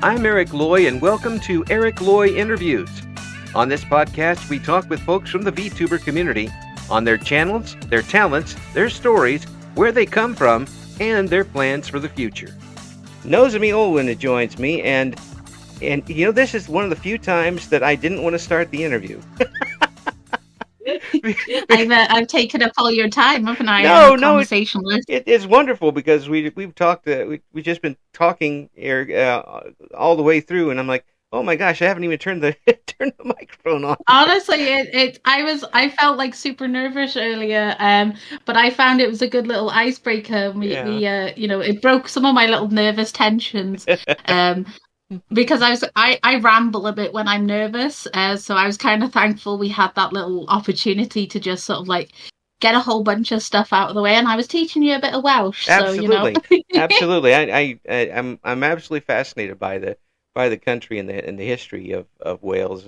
I'm Eric Loy, and welcome to Eric Loy Interviews. On this podcast, we talk with folks from the VTuber community on their channels, their talents, their stories, where they come from, and their plans for the future. Nozomi Olwyn joins me, and you know, this is one of the few times that I didn't want to start the interview. I've taken up all your time, haven't I? No, it's wonderful because we've talked. We've just been talking here all the way through, and I'm like, oh my gosh, I haven't even turned the microphone on. Honestly, I felt like super nervous earlier, but I found it was a good little icebreaker. It broke some of my little nervous tensions. Because I ramble a bit when I'm nervous, so I was kind of thankful we had that little opportunity to just sort of like get a whole bunch of stuff out of the way, and I was teaching you a bit of Welsh. Absolutely, so you know. Absolutely. I'm absolutely fascinated by the country and the history of Wales,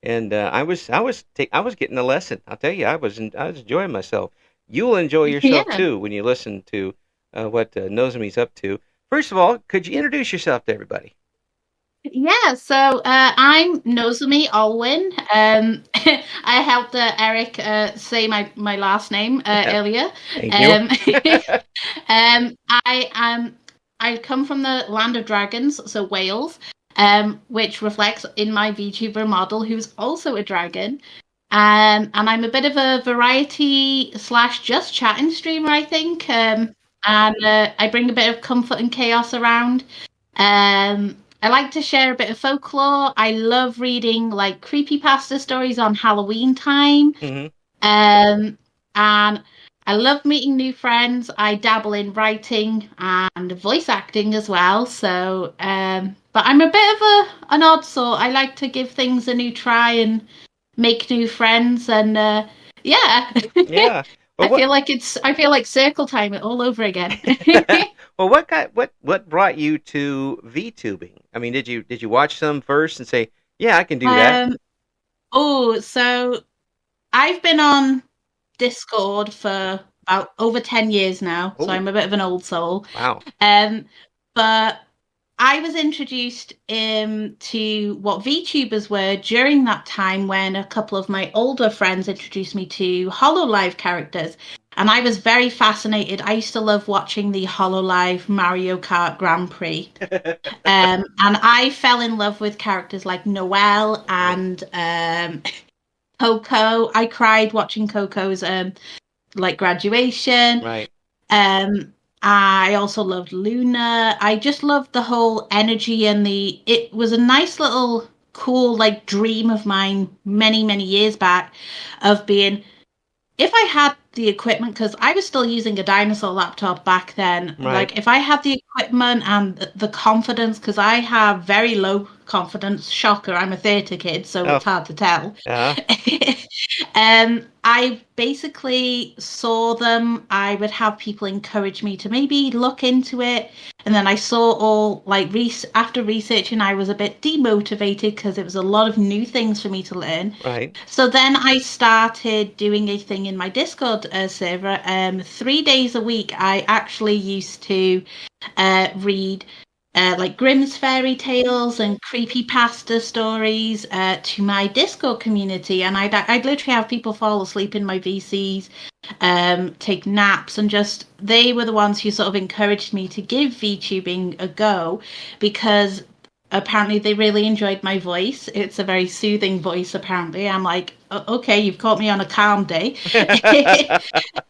and I was getting a lesson. I'll tell you, I was enjoying myself. You'll enjoy yourself too when you listen to what Nozomi's up to. First of all, could you introduce yourself to everybody? Yeah, so I'm Nozomi Olwyn. I helped Eric say my last name earlier. Thank you. I come from the land of dragons, so Wales, which reflects in my VTuber model, who's also a dragon. And I'm a bit of a variety / just chatting streamer, I think. And I bring a bit of comfort and chaos around. I like to share a bit of folklore. I love reading like creepypasta stories on Halloween time. Mm-hmm. And I love meeting new friends. I dabble in writing and voice acting as well. So, but I'm a bit of an odd sort. I like to give things a new try and make new friends. And yeah. Yeah. Well, I feel like circle time it all over again. Well, what brought you to VTubing? I mean, did you watch some first and say, yeah, I can do that? So I've been on Discord for about over 10 years now, so I'm a bit of an old soul. Wow. But I was introduced to what VTubers were during that time when a couple of my older friends introduced me to HoloLive characters. And I was very fascinated. I used to love watching the HoloLive Mario Kart Grand Prix. And I fell in love with characters like Noelle and Coco. I cried watching Coco's graduation. Right. I also loved Luna. I just loved the whole energy and it was a nice little cool like dream of mine many, many years back of being, if I had the equipment, because I was still using a dinosaur laptop back then, right. Like if I had the equipment and the confidence, because I have very low confidence, shocker, I'm a theatre kid, so It's hard to tell. I basically saw them. I would have people encourage me to maybe look into it. And then I saw all, like, after researching, I was a bit demotivated because it was a lot of new things for me to learn. Right. So then I started doing a thing in my Discord server. 3 days a week, I actually used to read like Grimm's fairy tales and creepypasta stories to my Discord community, and I'd literally have people fall asleep in my VCs, take naps, and just they were the ones who sort of encouraged me to give VTubing a go, because apparently they really enjoyed my voice. It's a very soothing voice, apparently. I'm like, okay, you've caught me on a calm day.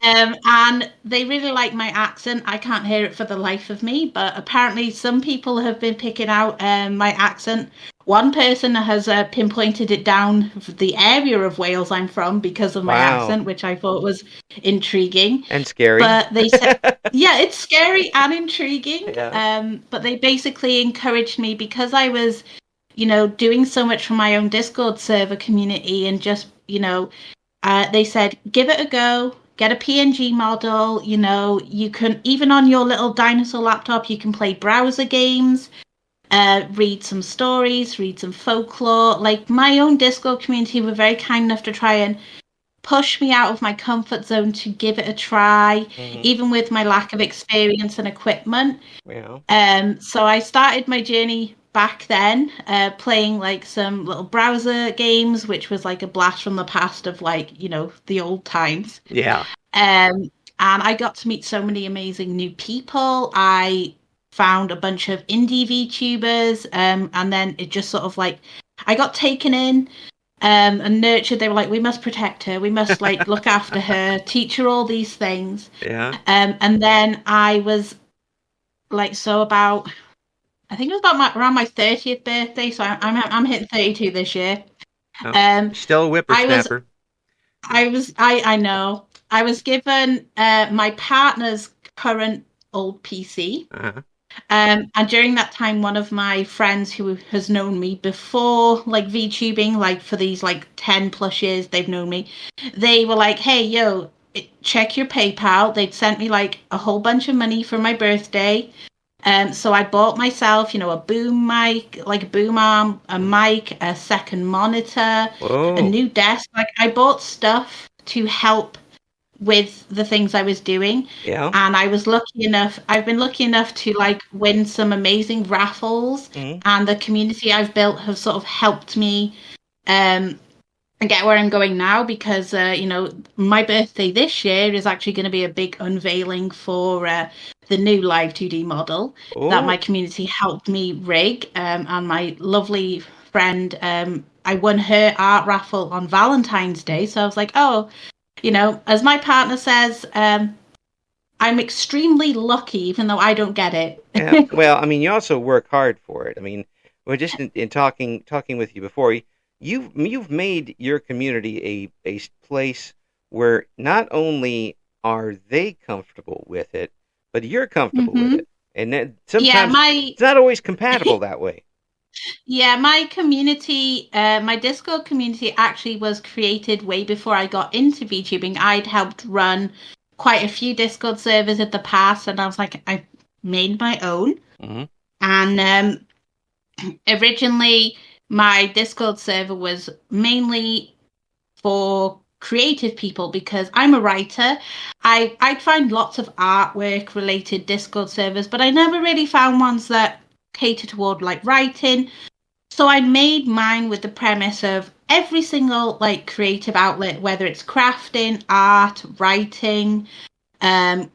And they really like my accent. I can't hear it for the life of me, but apparently some people have been picking out my accent. One person has pinpointed it down the area of Wales I'm from because of my accent, which I thought was intriguing. And scary. But they said, yeah, it's scary and intriguing. Yeah. But they basically encouraged me because I was, doing so much for my own Discord server community, and just, they said, give it a go. Get a PNG model, you can, even on your little dinosaur laptop, you can play browser games. Read some stories, read some folklore. Like, my own Discord community were very kind enough to try and push me out of my comfort zone to give it a try, even with my lack of experience and equipment. Yeah. So I started my journey back then, playing like some little browser games, which was like a blast from the past of like, the old times. Yeah. And I got to meet so many amazing new people. I found a bunch of indie VTubers, and then it just sort of like I got taken in and nurtured. They were like, we must protect her, we must like look after her, teach her all these things. Yeah. And then I was like, so about I think it was about around my 30th birthday. So I'm hitting 32 this year. Oh, still a whippersnapper. I know. I was given my partner's current old PC. Uh-huh. And during that time, one of my friends who has known me before, like VTubing, like for these like 10 plus years, they've known me. They were like, hey, yo, check your PayPal. They'd sent me like a whole bunch of money for my birthday. So I bought myself, a boom mic, like a boom arm, a mic, a second monitor, a new desk. Like I bought stuff to help with the things I was doing. Yeah. And I've been lucky enough to like win some amazing raffles, and the community I've built have sort of helped me get where I'm going now, because my birthday this year is actually going to be a big unveiling for the new live 2D model that my community helped me rig, and my lovely friend, I won her art raffle on Valentine's Day, so I was like, as my partner says, I'm extremely lucky, even though I don't get it. Yeah. Well, I mean, you also work hard for it. I mean, just in talking with you before, you've made your community a place where not only are they comfortable with it, but you're comfortable with it. And then sometimes it's not always compatible that way. Yeah, my community, my Discord community actually was created way before I got into VTubing. I'd helped run quite a few Discord servers in the past, and I was like, I made my own. And originally, my Discord server was mainly for creative people, because I'm a writer. I'd find lots of artwork related Discord servers, but I never really found ones that cater toward like writing. So I made mine with the premise of every single like creative outlet, whether it's crafting, art, writing,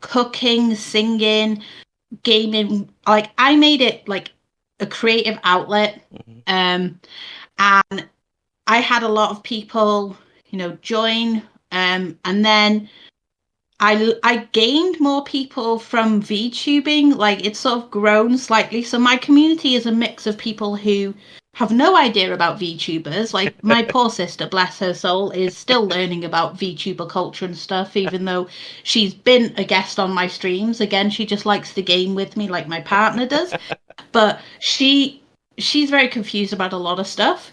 cooking, singing, gaming. Like I made it like a creative outlet. And I had a lot of people, join. And then I gained more people from VTubing. Like it's sort of grown slightly. So my community is a mix of people who have no idea about VTubers. Like my poor sister, bless her soul, is still learning about VTuber culture and stuff, even though she's been a guest on my streams. Again, she just likes to game with me like my partner does. But she's very confused about a lot of stuff.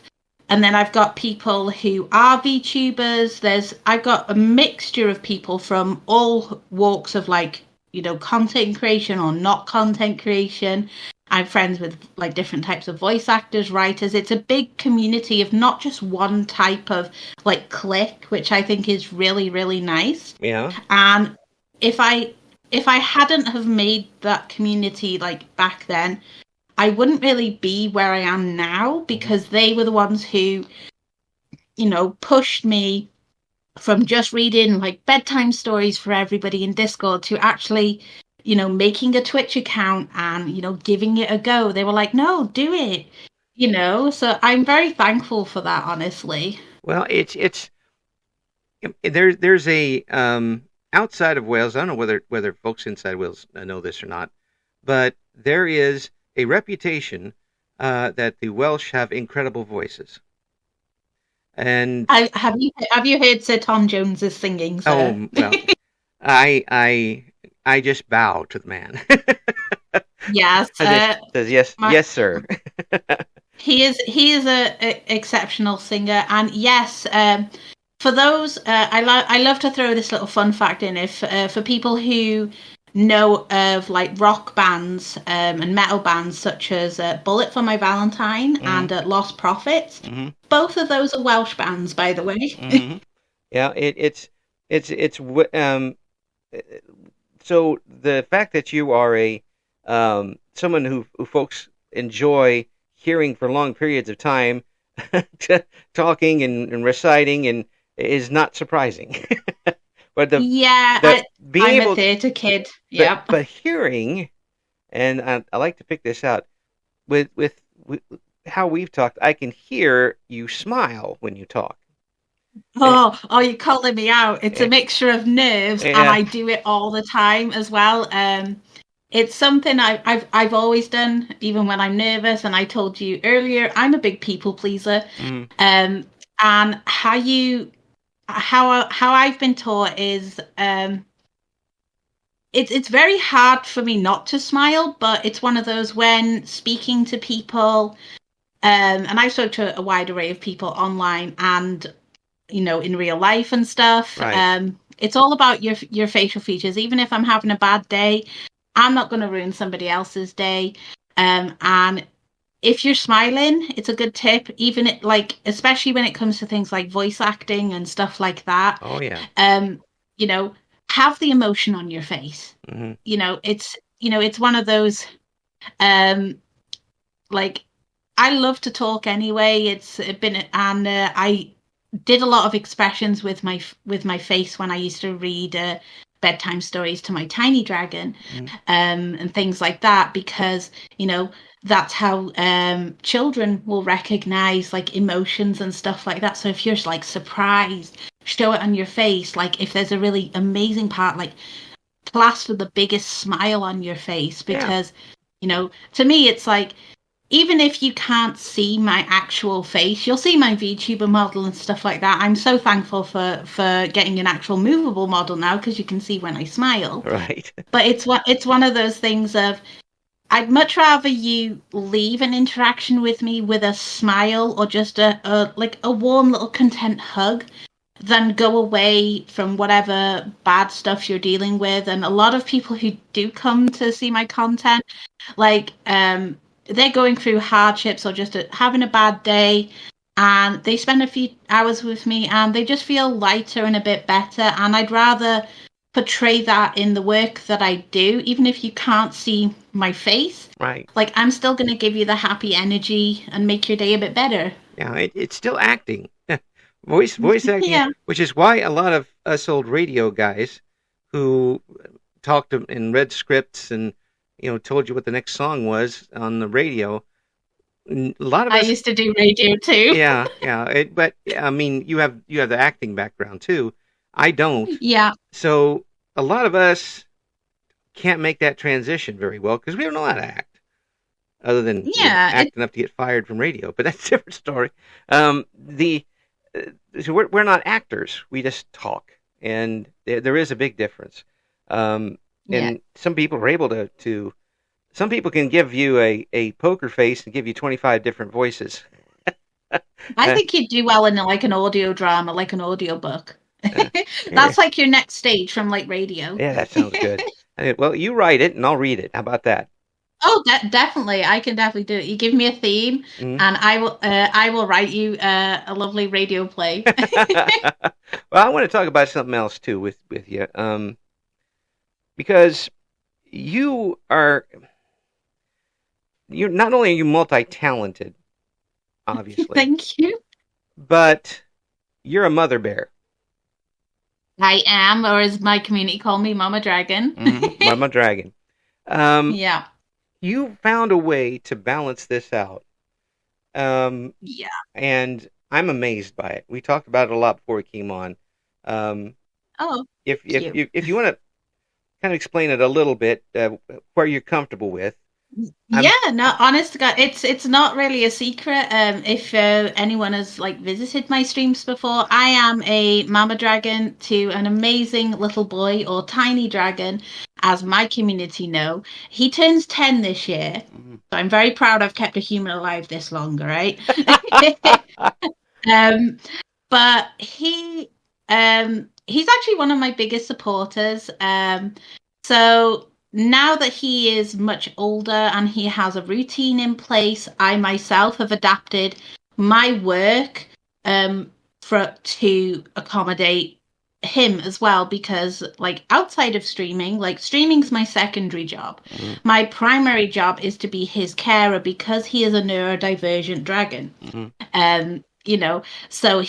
And then I've got people who are VTubers. I've got a mixture of people from all walks of like, content creation or not content creation. I'm friends with like different types of voice actors, writers. It's a big community of not just one type of like clique, which I think is really, really nice. Yeah. And if I hadn't have made that community like back then, I wouldn't really be where I am now, because they were the ones who, pushed me from just reading like bedtime stories for everybody in Discord to actually, making a Twitch account and, giving it a go. They were like, no, do it, so I'm very thankful for that, honestly. Well, there's a, outside of Wales, I don't know whether folks inside Wales know this or not, but there is a reputation that the Welsh have incredible voices. And have you heard Sir Tom Jones's singing, sir? Oh well, I just bow to the man. Yes. Says yes, sir. He is a exceptional singer, and yes, for those, I love to throw this little fun fact in. If for people who know of like rock bands and metal bands such as Bullet for My Valentine and Lost Prophets, both of those are Welsh bands, by the way. Yeah, it's so the fact that you are a someone who folks enjoy hearing for long periods of time, talking and reciting, and is not surprising. But being I'm a able, theatre kid. but Yep. hearing, and I like to pick this out with how we've talked. I can hear you smile when you talk. Oh, you're calling me out. It's a Eh, mixture of nerves, and Yeah, I do it all the time as well. It's something I've always done, even when I'm nervous. And I told you earlier, I'm a big people pleaser. mm, Um, and how I've been taught is it's very hard for me not to smile, but it's one of those when speaking to people, and I've spoke to a wide array of people online and in real life and stuff. right. It's all about your facial features. Even if I'm having a bad day, I'm not going to ruin somebody else's day. And if you're smiling, it's a good tip. Even especially when it comes to things like voice acting and stuff like that. Oh yeah. Um, you know, have the emotion on your face. Hmm. It's one of those. Um, like I love to talk anyway. It's been and I did a lot of expressions with my face when I used to read bedtime stories to my tiny dragon, Mm. and things like that, because that's how children will recognize like emotions and stuff like that. So if you're like surprised, show it on your face. Like if there's a really amazing part, like plaster the biggest smile on your face, Yeah. because to me it's like, even if you can't see my actual face, you'll see my VTuber model and stuff like that. I'm so thankful for getting an actual movable model now, because you can see when I smile. Right. But it's one of those things of, I'd much rather you leave an interaction with me with a smile or just a warm little content hug than go away from whatever bad stuff you're dealing with. And a lot of people who do come to see my content, like they're going through hardships or just having a bad day, and they spend a few hours with me and they just feel lighter and a bit better. And I'd rather portray that in the work that I do, even if you can't see my face. Right. Like, I'm still going to give you the happy energy and make your day a bit better. Yeah. It's still acting. Voice acting, Yeah. which is why a lot of us old radio guys who talked and read scripts and told you what the next song was on the radio. A lot of I us, used to do radio too. yeah. But I mean, you have the acting background too. I don't. Yeah. So a lot of us can't make that transition very well because we don't know how to act, other than act enough to get fired from radio. But that's a different story. So we're not actors. We just talk, and there is a big difference. And some people are able to. Some people can give you a poker face and give you 25 different voices. I think you'd do well in like an audio drama, like an audio book. Yeah. That's like your next stage from like radio. Yeah, that sounds good. Well, you write it and I'll read it. How about that? Oh, definitely. I can definitely do it. You give me a theme, Mm-hmm. and I will write you a lovely radio play. Well, I want to talk about something else too with you, because you're not only are you multi-talented, obviously, Thank you. but you're a mother bear. I am, or as my community call me, Mama Dragon. Mm-hmm. Mama Dragon. Yeah. You found a way to balance this out. Yeah. And I'm amazed by it. We talked about it a lot before we came on. If you want to kind of explain it a little bit, where you're comfortable with. No, honest to God, it's not really a secret. If anyone has like visited my streams before, I am a mama dragon to an amazing little boy, or tiny dragon, as my community know. He turns 10 this year, so I'm very proud I've kept a human alive this long, right? But he's actually one of my biggest supporters. So now that he is much older and he has a routine in place, I myself have adapted my work to accommodate him as well, because like outside of streaming, like streaming's my secondary job. Mm-hmm. My primary job is to be his carer because he is a neurodivergent dragon. You know, so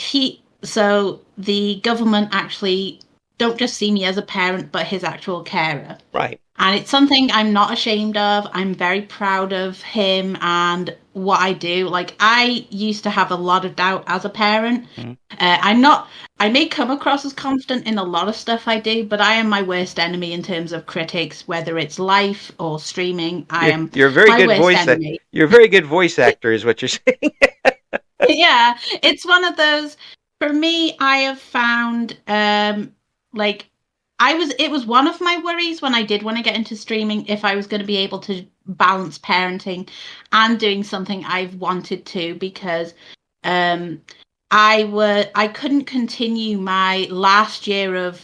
the government actually don't just see me as a parent, but his actual carer. Right. And it's something I'm not ashamed of. I'm very proud of him and what I do. Like, I used to have a lot of doubt as a parent. I may come across as confident in a lot of stuff I do, but I am my worst enemy in terms of critics, whether it's life or streaming. You're a very my good worst voice. enemy. You're a very good voice actor, is what you're saying. Yeah, it's one of those. For me, I have found like it was one of my worries when I did want to get into streaming, if I was going to be able to balance parenting and doing something I've wanted to, because I couldn't continue my last year of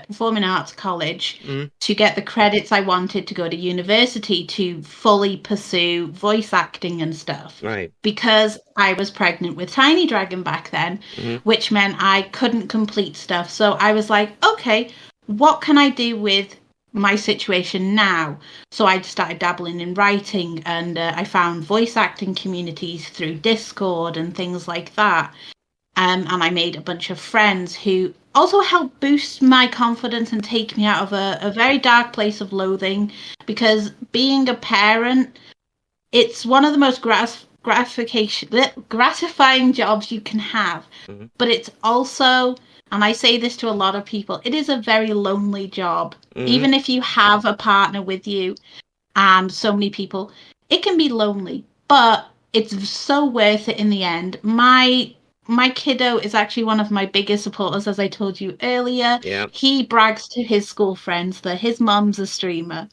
performing arts college to get the credits I wanted to go to university to fully pursue voice acting and stuff. Right. Because I was pregnant with Tiny Dragon back then, which meant I couldn't complete stuff. So I was like, okay, what can I do with my situation now? So I started dabbling in writing, and I found voice acting communities through Discord and things like that. And I made a bunch of friends who also helped boost my confidence and take me out of a very dark place of loathing, because being a parent, it's one of the most gratifying jobs you can have. But it's also, and I say this to a lot of people, it is a very lonely job. Even if you have a partner with you and so many people, it can be lonely, but it's so worth it in the end. My kiddo is actually one of my biggest supporters, as I told you earlier. Yeah. He brags to his school friends that his mum's a streamer.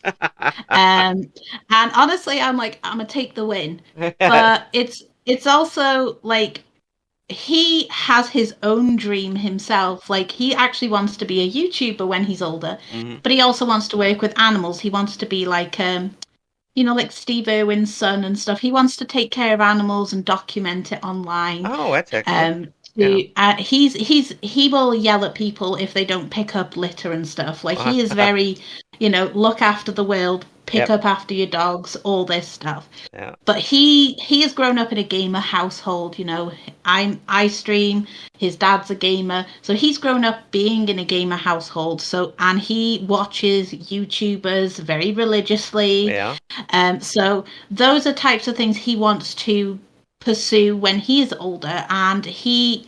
And honestly, I'm like, I'm going to take the win. But it's also like, he has his own dream himself. Like, he actually wants to be a YouTuber when he's older, but he also wants to work with animals. He wants to be like, like Steve Irwin's son and stuff. He wants to take care of animals and document it online. Oh, that's excellent. He will yell at people if they don't pick up litter and stuff. Like, he is very, look after the world, pick up after your dogs, all this stuff. Yeah. But he has grown up in a gamer household. I stream, his dad's a gamer, so he's grown up being in a gamer household. So, and he watches YouTubers very religiously. Yeah. So those are types of things he wants to pursue when he is older, and he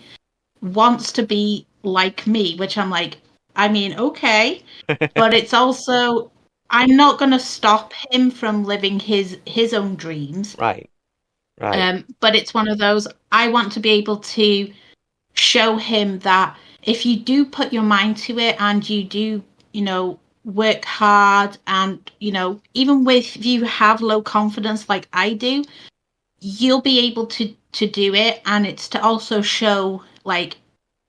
wants to be like me, which I'm like, I mean, okay, but it's also, I'm not going to stop him from living his own dreams. Right. But it's one of those, I want to be able to show him that if you do put your mind to it and you do, work hard, and, even if you have low confidence like I do, you'll be able to do it. And it's to also show, like,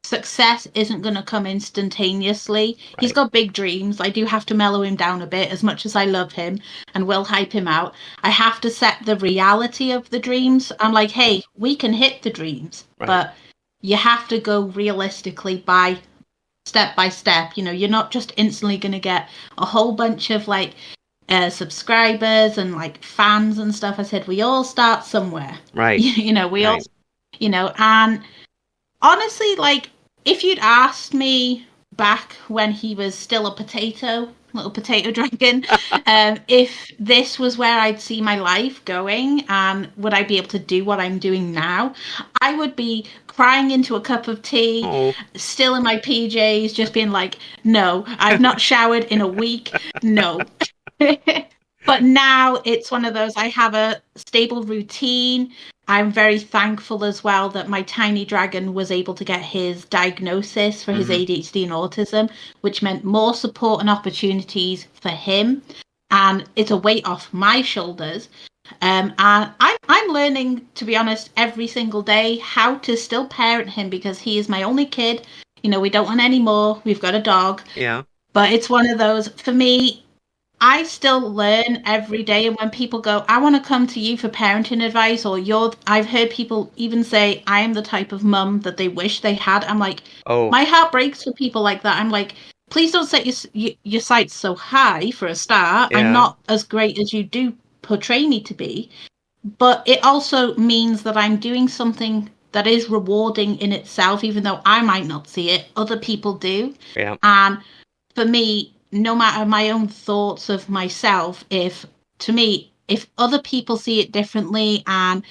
success isn't going to come instantaneously. Right. He's got big dreams. I do have to mellow him down a bit. As much as I love him and will hype him out, I have to set the reality of the dreams. I'm like, hey, we can hit the dreams, but you have to go realistically by step. You're not just instantly going to get a whole bunch of like subscribers and like fans and stuff. I said, we all start somewhere. Right. We all, and honestly, like, if you'd asked me back when he was still little potato dragon, if this was where I'd see my life going and would I be able to do what I'm doing now, I would be crying into a cup of tea, still in my PJs, just being like, no, I've not showered in a week, no. But now it's one of those, I have a stable routine. I'm very thankful as well that my tiny dragon was able to get his diagnosis for his ADHD and autism, which meant more support and opportunities for him. And it's a weight off my shoulders. And I'm learning, to be honest, every single day how to still parent him, because he is my only kid. We don't want any more. We've got a dog. Yeah. But it's one of those, for me, I still learn every day, and when people go, I want to come to you for parenting advice, or I've heard people even say, I am the type of mum that they wish they had. I'm like, Oh, my heart breaks for people like that. I'm like, please don't set your sights so high for a start. I'm yeah. not as great as you do portray me to be, but it also means that I'm doing something that is rewarding in itself, even though I might not see it, other people do. Yeah. And for me, no matter my own thoughts of myself, if other people see it differently and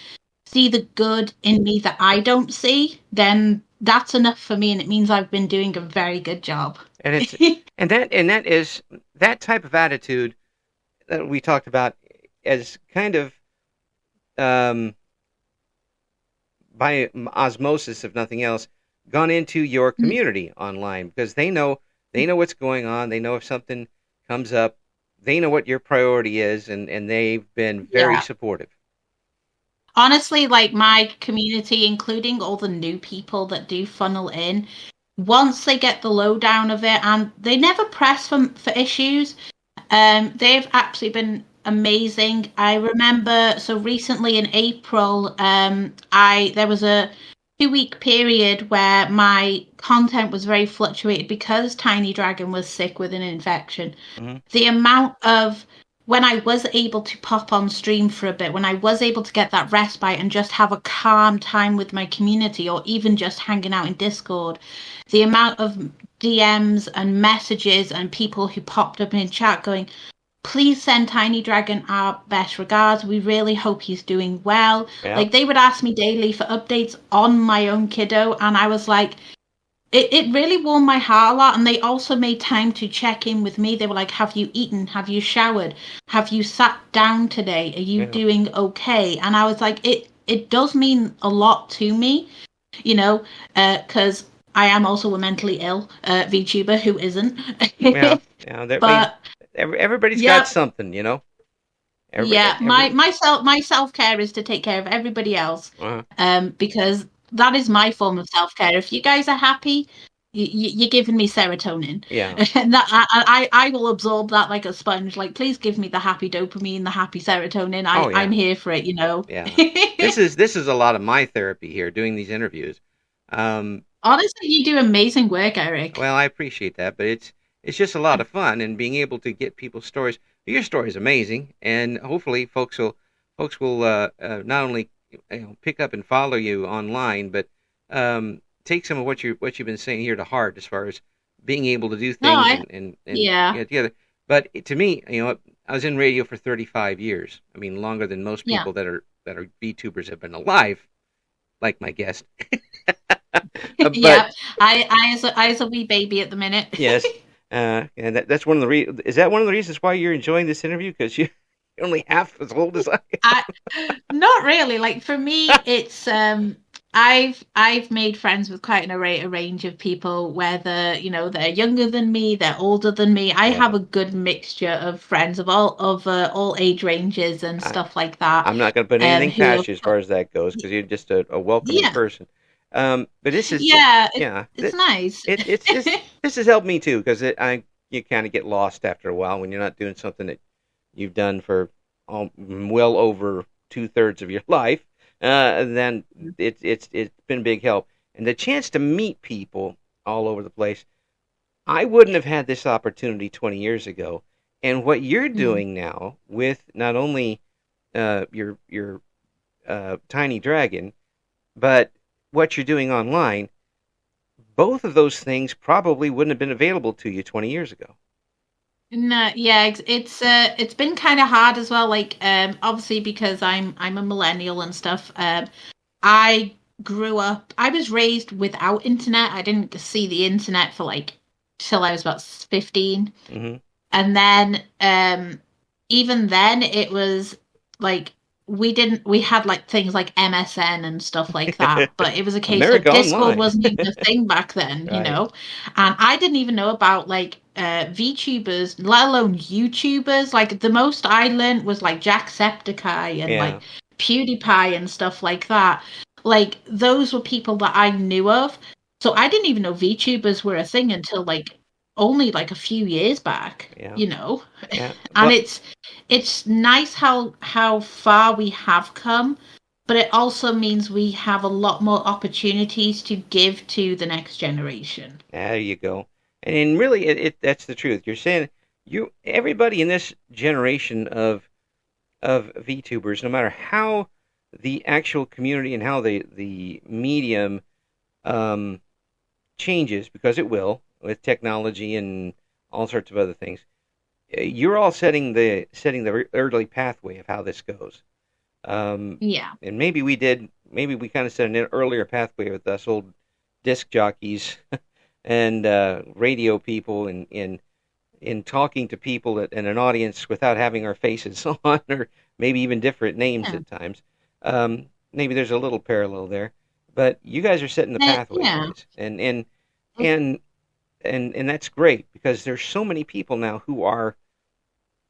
see the good in me that I don't see, then that's enough for me, and it means I've been doing a very good job. And it's and that is that type of attitude that we talked about as kind of um, by osmosis, if nothing else, gone into your community online because they know what's going on. They know if something comes up, they know what your priority is, and they've been very Yeah. supportive. Honestly, like my community, including all the new people that do funnel in, once they get the lowdown of it, and they never press for issues. They've actually been amazing. I remember so recently in April, I there was a 2 week period where my content was very fluctuated because Tiny Dragon was sick with an infection. Mm-hmm. The amount of when I was able to pop on stream for a bit, when I was able to get that respite and just have a calm time with my community or even just hanging out in Discord, the amount of DMs and messages and people who popped up in chat going, please send Tiny Dragon our best regards. We really hope he's doing well. Yeah. Like they would ask me daily for updates on my own kiddo, and I was like, it really warmed my heart a lot. And they also made time to check in with me. They were like, have you eaten? Have you showered? Have you sat down today? Are you Yeah. doing okay? And I was like, it does mean a lot to me, because I am also a mentally ill VTuber who isn't. Yeah, yeah. But Everybody's yeah, got something, you know. yeah, Every my self-care is to take care of everybody else, uh, because that is my form of self-care. If you guys are happy, you're giving me serotonin, yeah. and that I will absorb that like a sponge. Like, please give me the happy dopamine, the happy serotonin. Oh I'm yeah, here for it, yeah. This is a lot of my therapy here, doing these interviews. Honestly, you do amazing work, Eric. Well, I appreciate that, but it's just a lot of fun and being able to get people's stories. Your story is amazing, and hopefully, folks will not only pick up and follow you online, but take some of what you've been saying here to heart as far as being able to do No, things I and yeah, get together. But to me, I was in radio for 35 years. I mean, longer than most yeah, people that are VTubers have been alive, like my guest. But yeah. I as a wee baby at the minute. yes, and that's one of the is that one of the reasons why you're enjoying this interview? Because you're only half as old as I am. I Not really. Like for me, it's I've made friends with quite a range of people, whether they're younger than me, they're older than me. I Yeah, have a good mixture of friends of all age ranges and I, stuff like that. I'm not going to put anything Who have past you as far as that goes because you're just a welcoming yeah, person. But this is yeah, yeah, it's nice. it's just this has helped me too because you kind of get lost after a while when you're not doing something that you've done for well over 2/3 of your life. Then it's been a big help, and the chance to meet people all over the place. I wouldn't have had this opportunity 20 years ago, and what you're Mm. doing now with not only your tiny dragon, but what you're doing online. Both of those things probably wouldn't have been available to you 20 years ago. No, yeah, it's been kind of hard as well. Like, obviously because I'm a millennial and stuff. I grew up. I was raised without internet. I didn't see the internet for like till I was about 15, Hmm. and then even then it was like we had like things like MSN and stuff like that, but it was a case of America Discord Online. wasn't even a thing back then, Right. and I didn't even know about like VTubers, let alone YouTubers. Like the most I learned was like Jacksepticeye and like Yeah. PewDiePie and stuff like that. Like those were people that I knew of. So I didn't even know VTubers were a thing until like only like a few years back, Yeah. you know. Yeah. And But it's nice how far we have come, but it also means we have a lot more opportunities to give to the next generation. there you go. And really, that's the truth. You're saying everybody in this generation of VTubers, no matter how the actual community and how the medium um, changes, because it will with technology and all sorts of other things. You're all setting the early pathway of how this goes. Yeah. And maybe we kind of set an earlier pathway with us old disc jockeys and radio people and in talking to people in an audience without having our faces on, or maybe even different names Yeah. at times. Maybe there's a little parallel there, but you guys are setting the pathway, Yeah. guys, and and that's great because there's so many people now who are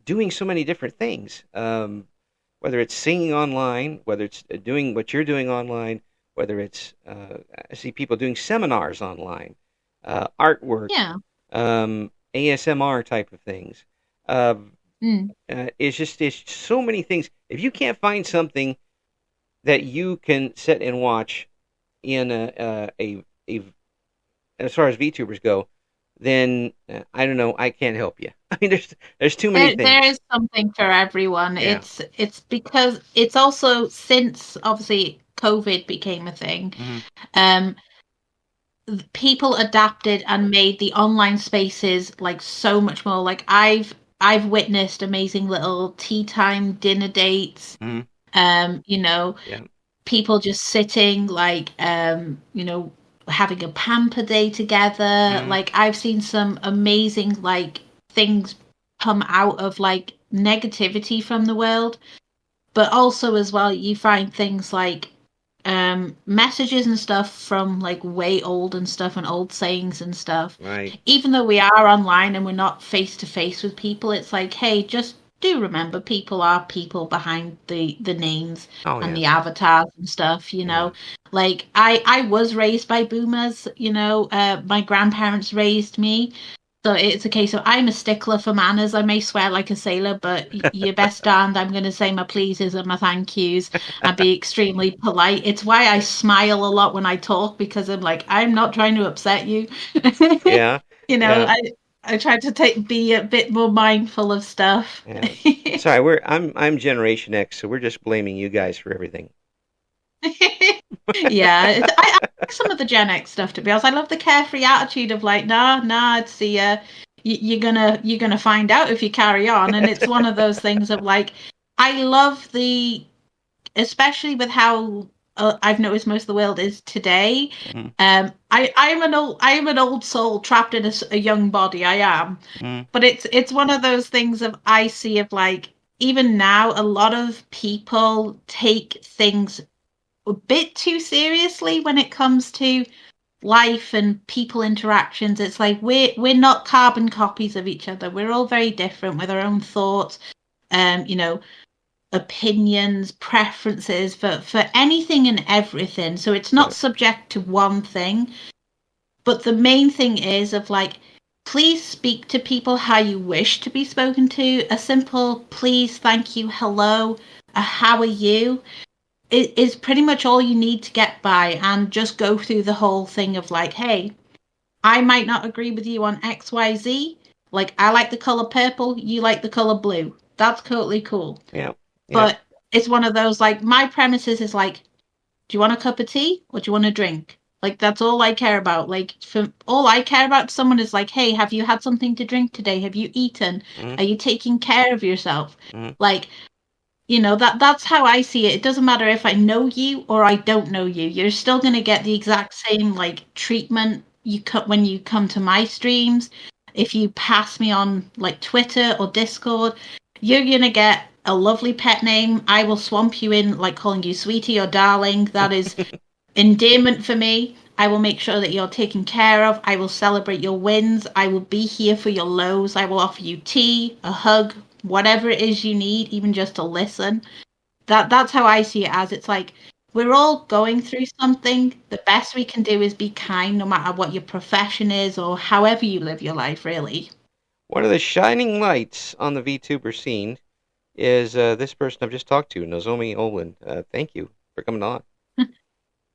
doing so many different things. Whether it's singing online, whether it's doing what you're doing online, whether it's I see people doing seminars online, artwork, Yeah. ASMR type of things. Uh, Mm. it's so many things. If you can't find something that you can sit and watch in a as far as VTubers go, then I don't know. I can't help you. I mean, there's too many There things. is something for everyone. Yeah. It's because it's also since obviously COVID became a thing, Hmm. um, people adapted and made the online spaces like so much more. Like I've witnessed amazing little tea time dinner dates. Hmm. You know, Yeah. people just sitting like you know, having a pamper day together. Hmm. Like I've seen some amazing like things come out of like negativity from the world, but also as well you find things like messages and stuff from like way old and stuff and old sayings and stuff. Right. Even though we are online and we're not face to face with people, it's like, hey, just do remember people are people behind the names Oh and yeah. the avatars and stuff, you Yeah. know. Like I was raised by boomers, you know, my grandparents raised me, so it's a case of I'm a stickler for manners. I may swear like a sailor, but you best darned I'm going to say my pleases and my thank yous and be extremely polite. It's why I smile a lot when I talk, because I'm like, I'm not trying to upset you. Yeah. You know, Yeah. I try to be a bit more mindful of stuff. Yeah. Sorry, I'm Generation X, so we're just blaming you guys for everything. Yeah, I like some of the Gen X stuff, to be honest. I love the carefree attitude of like, nah, it's the you're gonna find out if you carry on, and it's one of those things of like, I love especially with how I've noticed most of the world is today. Hmm. I am an old soul trapped in a young body. I am, Hmm. but it's one of those things of I see of like even now a lot of people take things a bit too seriously when it comes to life and people interactions. It's like we're not carbon copies of each other. We're all very different with our own thoughts, you know, opinions, preferences for anything and everything. So it's not Right. subject to one thing. But the main thing is of like, please speak to people how you wish to be spoken to. A simple please, thank you, hello, how are you? It is pretty much all you need to get by, and just go through the whole thing of like, hey, I might not agree with you on XYZ. Like, I like the color purple, you like the color blue. That's totally cool. Yeah. Yeah. But it's one of those, like, my premises is like, do you want a cup of tea or do you want a drink? Like, that's all I care about. Like, for all I care about to someone is like, hey, have you had something to drink today? Have you eaten? Hmm. Are you taking care of yourself? Hmm. Like, you know, that's how I see it. It doesn't matter if I know you or I don't know you. You're still going to get the exact same like treatment when you come to my streams. If you pass me on like Twitter or Discord, you're going to get a lovely pet name. I will swamp you in like calling you sweetie or darling. That is endearment for me. I will make sure that you're taken care of. I will celebrate your wins. I will be here for your lows. I will offer you tea, a hug, whatever it is you need, even just to listen. That's how I see it as. It's like, we're all going through something. The best we can do is be kind, no matter what your profession is or however you live your life, really. One of the shining lights on the VTuber scene is this person I've just talked to, Nozomi Olwyn. Thank you for coming on.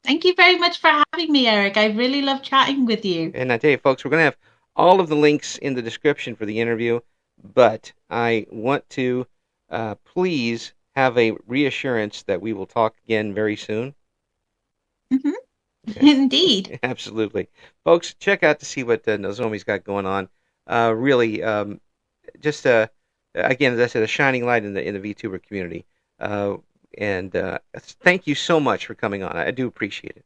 Thank you very much for having me, Eric. I really love chatting with you. And I tell you, folks, we're going to have all of the links in the description for the interview, but I want to please have a reassurance that we will talk again very soon. Mm-hmm. Indeed. Absolutely. Folks, check out to see what Nozomi's got going on. Really, just again, as I said, a shining light in the VTuber community. And thank you so much for coming on. I do appreciate it.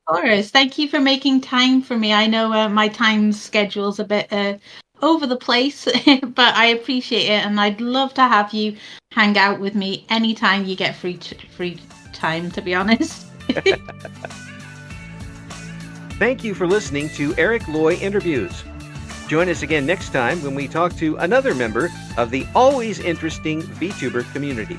Of course. Thank you for making time for me. I know my time schedule's a bit over the place, but I appreciate it, and I'd love to have you hang out with me anytime you get free time, to be honest. Thank you for listening to Eric Loy Interviews. Join us again next time when we talk to another member of the always interesting VTuber community.